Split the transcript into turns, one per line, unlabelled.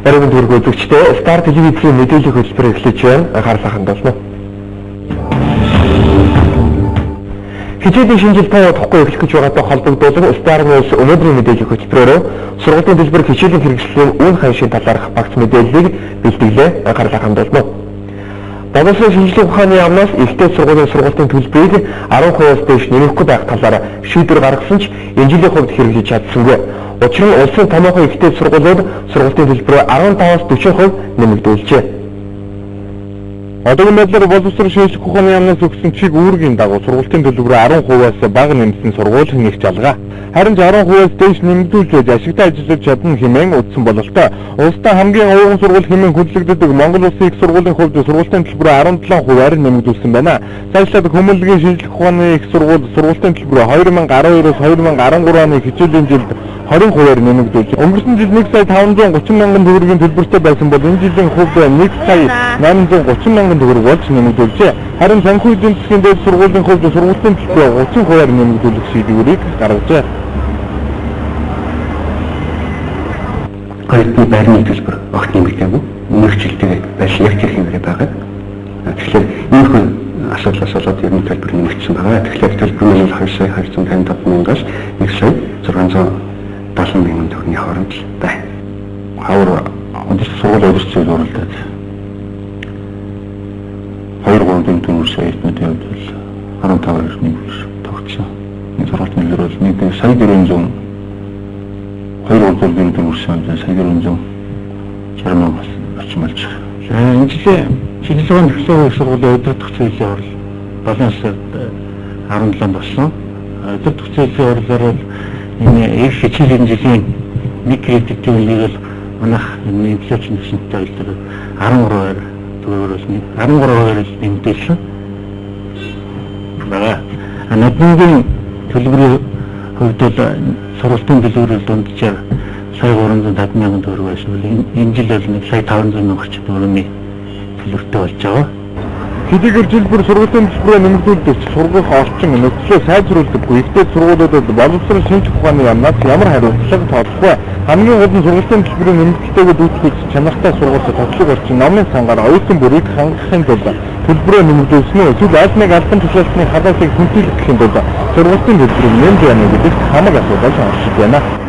Баруун дүүрэг үзэгчдээ Star телевизийн мэдээллийн хөтөлбөр эхлэж байна. Анхаарлаа хандуулна. Хичээлийн шинжил тоодохгүй эхлэх гэж байгаатай холбогдуулан Star News өнөөдрийн мэдээллийн хөтөлбөрөөр сургуулийн төлбөр хичээлийн хэрэгслийн үн ханшийн талаарх багц мэдээллийг бэлтгэлээ. Анхаарлаа хандуулна. Боловсрол шинжилгээ ухааны яамнаас ихтэй сургуулийн сургуулийн төлбөрийг 10%-аас дээш нэмэхгүй байх талаар шийдвэр гаргасан ч энэ жилийн хувьд хэрэгжиж чадсангүй. Учир нь улсын томоохон ихтэй сургуулиуд сургуулийн төлбөрөө 15-аас 40% нэмэгдүүлжээ. Одоогийн байдлаар боловсрол шинжилгээ ухааны яамнаас өгсөн чиг үүргийн дагуу сургуулийн төлбөрөө 10%-аас бага нэмсэн сургууль нэг жалгаа. Харин 10%-аас дээш нэмэгдүүлж байж ашигтай ажиллаж чадна хэмээн үзсэн бололтой. Улстай хамгийн өвгөн сургууль хэмээн хүндлэгддэг Монгол Улсын их сургуулийн хувьд сургуулийн төлбөрөө 17%-аар нэмэгдүүлсэн байна. Цаашлаад Хүмүүнлэгийн шинжилгээ ухааны их сургууль сургуулийн төлбөрөө 2012-оос 2013 оны хичээлийн жилд 20%-аар нэмэгдүүлж, өнгөрсөн жил 1 сая 530 мянган төгрөгийн төлбөртэй байсан бол энэ жилийн хувьд 1 сая 830 мянган төгрөг болж нэмэгдүүлжээ. Харин санхүү эдийн засгийн дэд сургуулийн хувьд сургуулийн төлбөрөө 30%-аар нэмэгдүүлэх шийдвэрийг гаргажээ. Хоёрдугаар байрны төлбөр огт нэмэгдээгүй. Өмнөх жилдээ байшин яг тэр хэмжээ байгаа. Тэгэхээр энэ хүн асуудлаас болоод ер нь төлбөр нэмэгдсэн байгаа. Тэгэхээр төлбөр нь 2 сая 255 мянгаас 1 сая 670 мянган төгрөгийн хооронд байна. Хавар өдөр сургууль өрсөлдөж оролдоод 2-3 дөрвөн саяны төвд 15-аар нэмж тогтсон. Энэ сургууль нэлээд бол 1 сая 400 2-3 дөрвөн сая 460 мянган орчим болж байгаа. Энэ жилийн шинжилгээний төслийн сургуулийн өдөртөх зээлийн орол 7 сард 17 болсон. Өдөртөх зээлийн орлоор энэ их хичээлийн жилийн нэг кредитийн үнийг бол манайх инфляцийн төсөнтэй үйлдэл 13%-аар төгрөгөөс 13%-аар нэмэгдүүлсэн. Бага. Надгийн төлбөрийн хувьд бол сургуулийн төлбөрөөр дунджаар сая 350 мянган төгрөг байсан бол энэ жил бол 1 сая 500 мянган орчим төгрөгийн төлбөртэй болж байгаа. Хэдийгээр жилбэр сургуулийн төлбөрөө нэмэгдүүлдэг сургууль орчин нөхцөлөө сайжруулдаггүй ихтэй сургуулиудад боловсрол шинжилгээ ухааны яамнаас ямар хариуцлага тоолохгүй. Хамгийн гол нь сургуулийн төлбөрийн нэмэгдэлтэйгээ дүүцэх чанартай сургуулиуд тослог орчин номын цангаар оюутан бүрийг хангахын тулд төлбөрөө нэмэгдүүлсэн нь эсвэл аль нэг албан тушаалтны халаасыг хүндэтгэхийн тулд сургуулийн төлбөрийг нэмж яана гэдэгт хамаг асуудал оршиж байна.